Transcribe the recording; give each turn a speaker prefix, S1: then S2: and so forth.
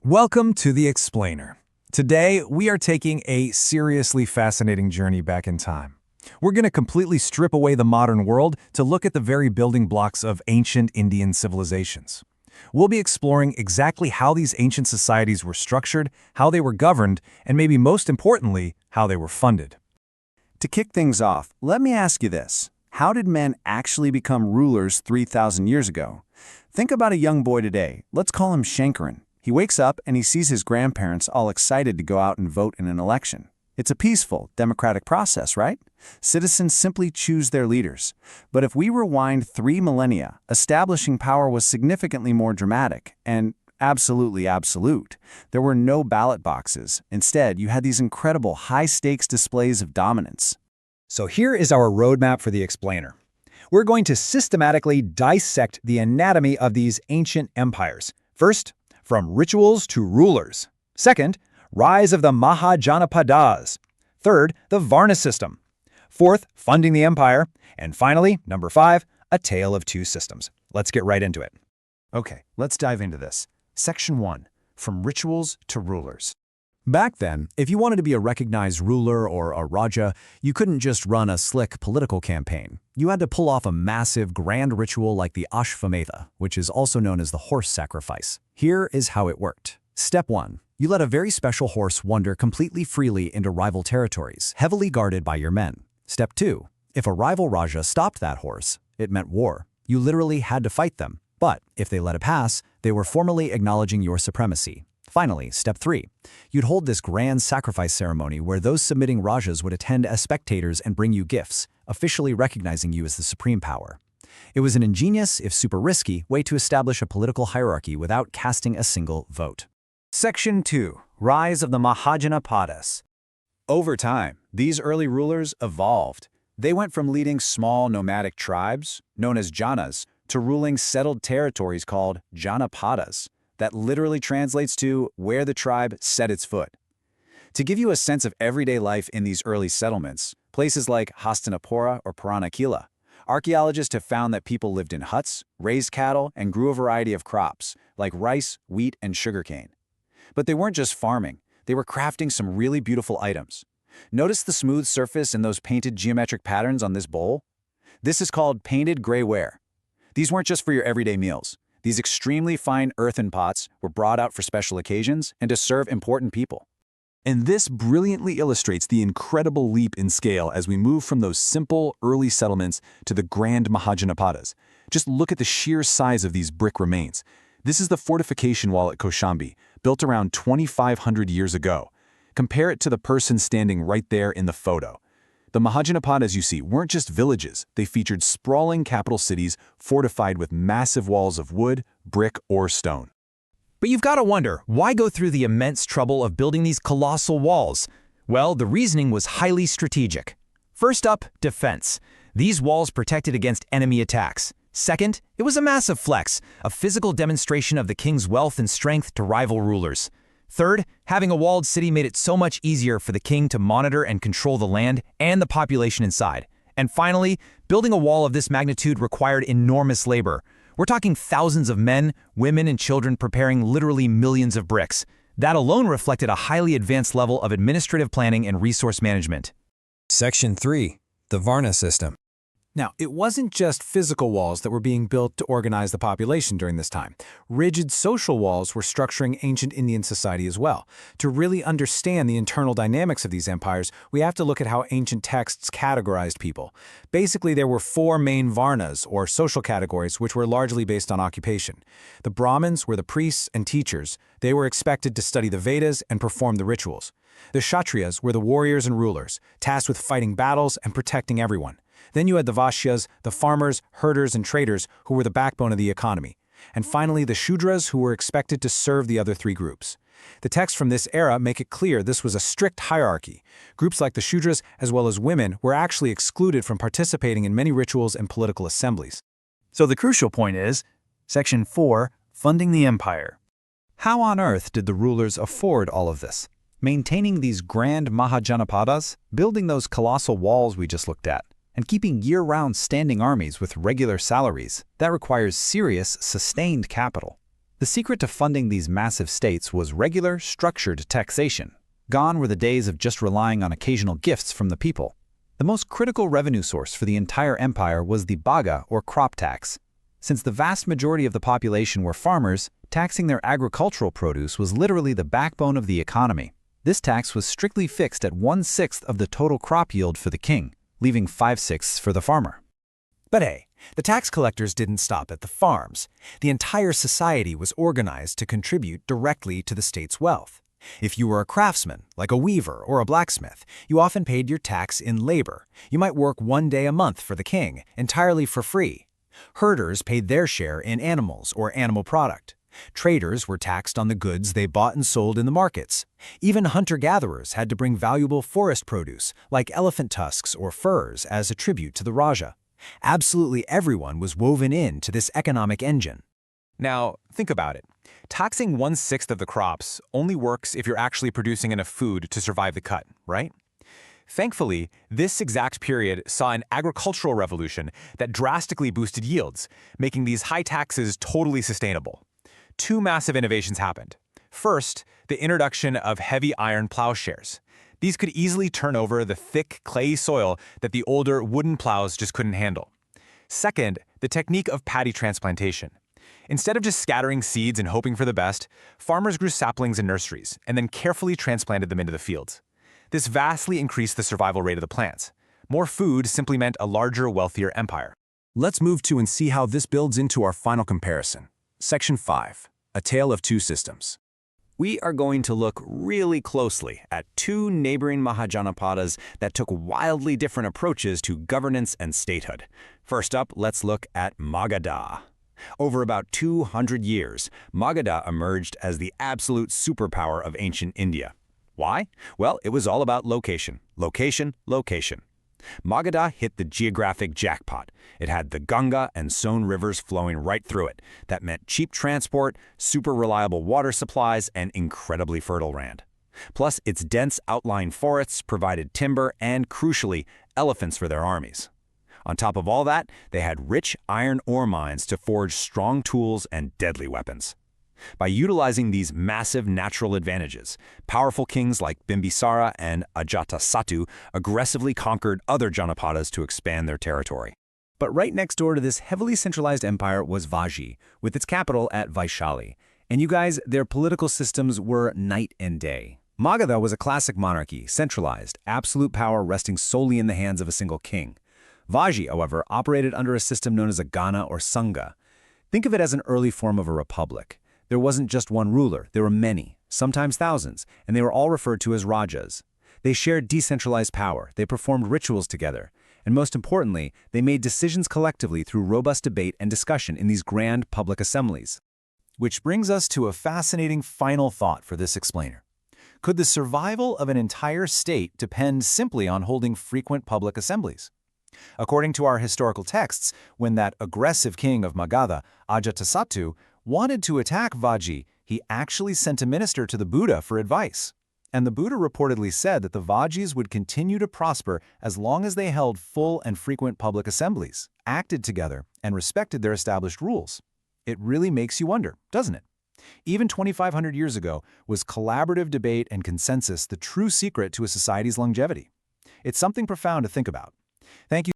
S1: Welcome to The Explainer. Today, we are taking a seriously fascinating journey back in time. We're going to completely strip away the modern world to look at the very building blocks of ancient Indian civilizations. We'll be exploring exactly how these ancient societies were structured, how they were governed, and maybe most importantly, how they were funded.
S2: To kick things off, let me ask you this. How did men actually become rulers 3,000 years ago? Think about a young boy today. Let's call him Shankaran. He wakes up and he sees his grandparents all excited to go out and vote in an election. It's a peaceful, democratic process, right? Citizens simply choose their leaders. But if we rewind 3 millennia, establishing power was significantly more dramatic and absolutely absolute. There were no ballot boxes. Instead, you had these incredible high-stakes displays of dominance.
S3: So here is our roadmap for The Explainer. We're going to systematically dissect the anatomy of these ancient empires. First, from rituals to rulers. Second, rise of the Mahajanapadas. Third, the Varna system. Fourth, funding the empire. And finally, number 5, a tale of 2 systems. Let's get right into it.
S2: Okay, let's dive into this. Section 1, from rituals to rulers.
S1: Back then, if you wanted to be a recognized ruler or a raja, you couldn't just run a slick political campaign. You had to pull off a massive, grand ritual like the Ashvametha, which is also known as the horse sacrifice. Here is how it worked. Step 1. You let a very special horse wander completely freely into rival territories, heavily guarded by your men. Step 2. If a rival raja stopped that horse, it meant war. You literally had to fight them. But if they let it pass, they were formally acknowledging your supremacy. Finally, step 3. You'd hold this grand sacrifice ceremony where those submitting rajas would attend as spectators and bring you gifts, officially recognizing you as the supreme power. It was an ingenious, if super risky, way to establish a political hierarchy without casting a single vote.
S2: Section 2, rise of the Mahajanapadas. Over time, these early rulers evolved. They went from leading small nomadic tribes, known as janas, to ruling settled territories called Janapadas. That literally translates to where the tribe set its foot. To give you a sense of everyday life in these early settlements, places like Hastinapura or Puranakila, archaeologists have found that people lived in huts, raised cattle, and grew a variety of crops, like rice, wheat, and sugarcane. But they weren't just farming, they were crafting some really beautiful items. Notice the smooth surface and those painted geometric patterns on this bowl? This is called painted gray ware. These weren't just for your everyday meals. These extremely fine earthen pots were brought out for special occasions and to serve important people.
S4: And this brilliantly illustrates the incredible leap in scale as we move from those simple, early settlements to the grand Mahajanapadas. Just look at the sheer size of these brick remains. This is the fortification wall at Kaushambi, built around 2,500 years ago. Compare it to the person standing right there in the photo. The Mahajanapadas you see weren't just villages, they featured sprawling capital cities fortified with massive walls of wood, brick, or stone.
S3: But you've got to wonder, why go through the immense trouble of building these colossal walls? Well, the reasoning was highly strategic. First up, defense. These walls protected against enemy attacks. Second, it was a massive flex, a physical demonstration of the king's wealth and strength to rival rulers. Third, having a walled city made it so much easier for the king to monitor and control the land and the population inside. And finally, building a wall of this magnitude required enormous labor. We're talking thousands of men, women, and children preparing literally millions of bricks. That alone reflected a highly advanced level of administrative planning and resource management.
S1: Section 3. The Varna system.
S5: Now, it wasn't just physical walls that were being built to organize the population during this time. Rigid social walls were structuring ancient Indian society as well. To really understand the internal dynamics of these empires, we have to look at how ancient texts categorized people. Basically, there were 4 main varnas, or social categories, which were largely based on occupation. The Brahmins were the priests and teachers. They were expected to study the Vedas and perform the rituals. The Kshatriyas were the warriors and rulers, tasked with fighting battles and protecting everyone. Then you had the Vaishyas, the farmers, herders, and traders, who were the backbone of the economy. And finally, the Shudras, who were expected to serve the other 3 groups. The texts from this era make it clear this was a strict hierarchy. Groups like the Shudras, as well as women, were actually excluded from participating in many rituals and political assemblies.
S6: So the crucial point is, Section 4, funding the empire.
S3: How on earth did the rulers afford all of this? Maintaining these grand Mahajanapadas, building those colossal walls we just looked at, and keeping year-round standing armies with regular salaries, that requires serious, sustained capital.
S2: The secret to funding these massive states was regular, structured taxation. Gone were the days of just relying on occasional gifts from the people. The most critical revenue source for the entire empire was the baga, or crop tax. Since the vast majority of the population were farmers, taxing their agricultural produce was literally the backbone of the economy. This tax was strictly fixed at 1/6 of the total crop yield for the king, leaving 5/6 for the farmer.
S5: But hey, the tax collectors didn't stop at the farms. The entire society was organized to contribute directly to the state's wealth. If you were a craftsman, like a weaver or a blacksmith, you often paid your tax in labor. You might work 1 day a month for the king, entirely for free. Herders paid their share in animals or animal product. Traders were taxed on the goods they bought and sold in the markets. Even hunter-gatherers had to bring valuable forest produce, like elephant tusks or furs, as a tribute to the Raja. Absolutely everyone was woven into this economic engine.
S7: Now, think about it. Taxing 1/6 of the crops only works if you're actually producing enough food to survive the cut, right? Thankfully, this exact period saw an agricultural revolution that drastically boosted yields, making these high taxes totally sustainable. Two massive innovations happened. First, the introduction of heavy iron plowshares. These could easily turn over the thick, clayey soil that the older wooden plows just couldn't handle. Second, the technique of paddy transplantation. Instead of just scattering seeds and hoping for the best, farmers grew saplings in nurseries and then carefully transplanted them into the fields. This vastly increased the survival rate of the plants. More food simply meant a larger, wealthier empire.
S4: Let's move to and see how this builds into our final comparison. Section 5. A Tale of Two Systems.
S2: We are going to look really closely at two neighboring Mahajanapadas that took wildly different approaches to governance and statehood. First up, let's look at Magadha. Over about 200 years, Magadha emerged as the absolute superpower of ancient India. Why? Well, it was all about location. Location, location. Magadha hit the geographic jackpot. It had the Ganga and Son rivers flowing right through it. That meant cheap transport, super reliable water supplies, and incredibly fertile land. Plus, its dense outlying forests provided timber and, crucially, elephants for their armies. On top of all that, they had rich iron ore mines to forge strong tools and deadly weapons. By utilizing these massive natural advantages, powerful kings like Bimbisara and Ajatasattu aggressively conquered other Janapadas to expand their territory.
S1: But right next door to this heavily centralized empire was Vajji, with its capital at Vaishali. And you guys, their political systems were night and day. Magadha was a classic monarchy, centralized, absolute power resting solely in the hands of a single king. Vajji, however, operated under a system known as a Gana or Sangha. Think of it as an early form of a republic. There wasn't just one ruler, there were many, sometimes thousands, and they were all referred to as Rajas. They shared decentralized power, they performed rituals together, and most importantly, they made decisions collectively through robust debate and discussion in these grand public assemblies.
S5: Which brings us to a fascinating final thought for this explainer. Could the survival of an entire state depend simply on holding frequent public assemblies? According to our historical texts, when that aggressive king of Magadha, Ajatasattu, wanted to attack Vajji, he actually sent a minister to the Buddha for advice. And the Buddha reportedly said that the Vajjis would continue to prosper as long as they held full and frequent public assemblies, acted together, and respected their established rules. It really makes you wonder, doesn't it? Even 2,500 years ago, was collaborative debate and consensus the true secret to a society's longevity? It's something profound to think about. Thank you.